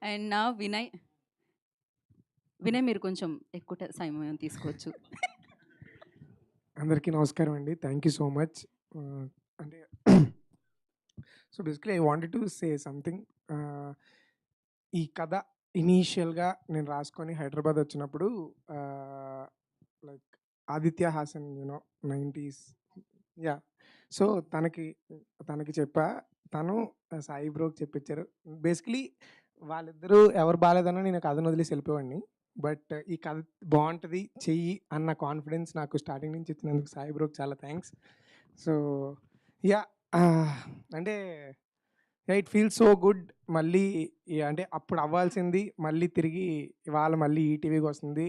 And నా వినయ్ వినయ్ మీరు కొంచెం ఎక్కువ సమయం తీసుకోవచ్చు. అందరికీ నమస్కారం అండి. Thank you so much. అంటే so basically I wanted to say something. ఈ కథ ఇనీషియల్‌గా నేను రాసుకొని హైదరాబాద్ వచ్చినప్పుడు like Aditya Hasan 90s yeah! So తనకి చెప్పా. తను సాయి బ్రోకి చెప్పించారు. బేసికలీ వాళ్ళిద్దరూ ఎవరు బాలేదన్నా నేను కథను వదిలేసి వెళ్ళిపోయేవాడిని. బట్ ఈ కథ బావుంటది చెయ్యి అన్న కాన్ఫిడెన్స్ నాకు స్టార్టింగ్ నుంచి ఇచ్చినందుకు సాయి బ్రోకి చాలా థ్యాంక్స్. So yeah! అంటే ఇట్ ఫీల్స్ సో గుడ్. మళ్ళీ అంటే అప్పుడు అవ్వాల్సింది మళ్ళీ తిరిగి ఇవాళ మళ్ళీ ఈటీవీకి వస్తుంది.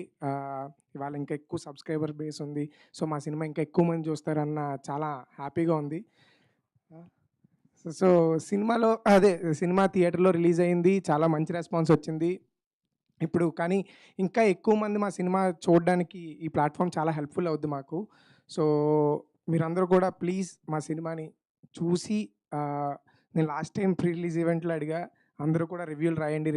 ఇవాళ ఇంకా ఎక్కువ సబ్స్క్రైబర్ బేస్ ఉంది. సో మా సినిమా ఇంకా ఎక్కువ మంది చూస్తారన్న చాలా హ్యాపీగా ఉంది. సో సినిమా థియేటర్‌లో రిలీజ్ అయింది. చాలా మంచి రెస్పాన్స్ వచ్చింది. ఇప్పుడు కానీ ఇంకా ఎక్కువ మంది మా సినిమా చూడడానికి ఈ ప్లాట్‌ఫార్మ్ చాలా హెల్ప్‌ఫుల్ అవుద్ది మాకు. సో మీరందరూ కూడా ప్లీజ్ మా సినిమాని చూసి నేను లాస్ట్ టైం ప్రీ రిలీజ్ ఈవెంట్‌లో అడిగా. అందరూ కూడా రివ్యూలు రాయండి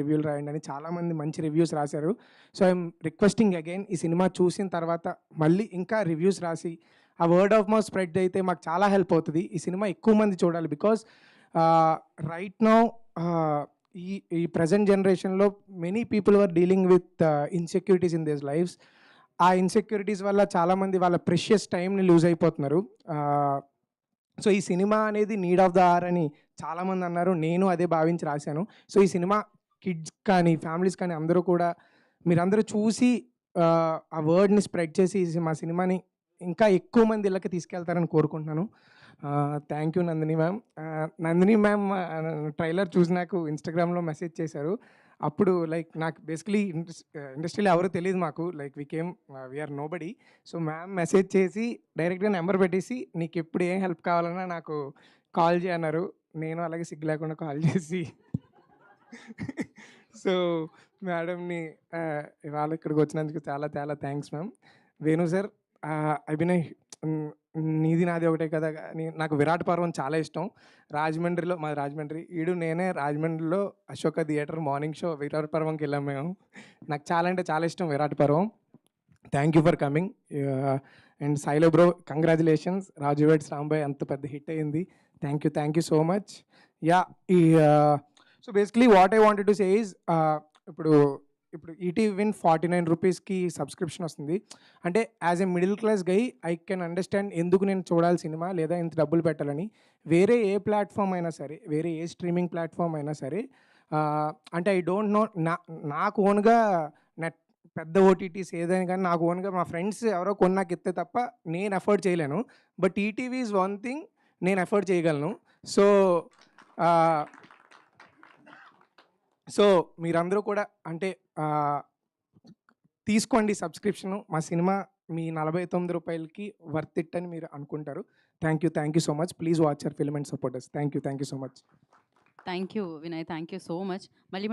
అని చాలామంది మంచి రివ్యూస్ రాశారు. సో ఐయామ్ రిక్వెస్టింగ్ అగైన్ ఈ సినిమా చూసిన తర్వాత మళ్ళీ ఇంకా రివ్యూస్ రాసి ఆ వర్డ్ ఆఫ్ మౌత్ స్ప్రెడ్ అయితే మాకు చాలా హెల్ప్ అవుతది. ఈ సినిమా ఎక్కువ మంది చూడాలి. బికాజ్ రైట్ నౌ ఈ ఈ ప్రెజెంట్ జనరేషన్‌లో many people are dealing with insecurities in their lives. ఆ ఇన్‌సెక్యూరిటీస్ వల్ల చాలామంది వాళ్ళ ప్రెషియస్ టైమ్‌ని లూజ్ అయిపోతున్నారు. సో ఈ సినిమా అనేది నీడ్ ఆఫ్ ద అవర్ అని చాలామంది అన్నారు. నేను అదే భావించి రాశాను. సో ఈ సినిమా కిడ్స్ కానీ, ఫ్యామిలీస్ కానీ అందరూ కూడా మీరందరూ చూసి ఆ వర్డ్‌ని స్ప్రెడ్ చేసి మా సినిమాని ఇంకా ఎక్కువ మంది ఇళ్ళకి తీసుకెళ్తారని కోరుకుంటున్నాను. Thank you Nandini ma'am. Nandini ma'am trailer చూసి నాకు ఇన్‌స్టాగ్రామ్‌లో మెసేజ్ చేశారు. అప్పుడు లైక్ నాకు బేసికలీ ఇండస్ట్రీలో ఎవరో తెలీదు మాకు. Like we are nobody. So ma'am message చేసి డైరెక్ట్‌గా నెంబర్ పెట్టేసి నీకెప్పుడు ఏం హెల్ప్ కావాలన్నా నాకు కాల్ చెయ్యి అన్నారు. నేను అలాగే సిగ్గు లేకుండా కాల్ చేసి సో మేడంని ఇవాళ ఇక్కడికి వచ్చినందుకు చాలా చాలా thanks ma'am. Venu sir, Abhinay, నీది నాది ఒకటే కదా అని నాకు విరాట్ పర్వం చాలా ఇష్టం. మాది రాజమండ్రి. నేనే రాజమండ్రిలో Ashoka theatre morning show Virata పర్వంకి వెళ్ళాం మేము. నాకు చాలా అంటే చాలా ఇష్టం Virata Parvam. Thank you for coming. And Sailu bro congratulations. Raju weds Rambai అంత పెద్ద హిట్ అయింది. Thank you so much. Yeah ఈ so basically what I wanted to say is ఇప్పుడు ఇప్పుడు ఈటీవీ విన్ 49 రూపీస్కి సబ్స్క్రిప్షన్ వస్తుంది. అంటే as a middle class guy I can understand ఎందుకు నేను చూడాలి సినిమా లేదా ఇంత డబ్బులు పెట్టాలని. వేరే ఏ ప్లాట్ఫామ్ అయినా సరే, వేరే ఏ స్ట్రీమింగ్ ప్లాట్ఫామ్ అయినా సరే, అంటే ఐ డోంట్ నో నాకు ఓన్గా నెట్ పెద్ద ఓటీటీస్ ఏదైనా కానీ నాకు ఓన్గా మా ఫ్రెండ్స్ ఎవరో కొన్ని నాకు ఇస్తే తప్ప నేను ఎఫర్ట్ చేయలేను. But ETV is one thing నేను ఎఫర్ట్ చేయగలను. సో సో మీరందరూ కూడా అంటే తీసుకోండి సబ్స్క్రిప్షను. మా సినిమా మీ ₹49కి వర్త్ ఇట్ అని మీరు అనుకుంటారు. Thank you so much. Please watch our film and support us. Thank you so much. Thank you Vinay. Thank you so much. మళ్ళీ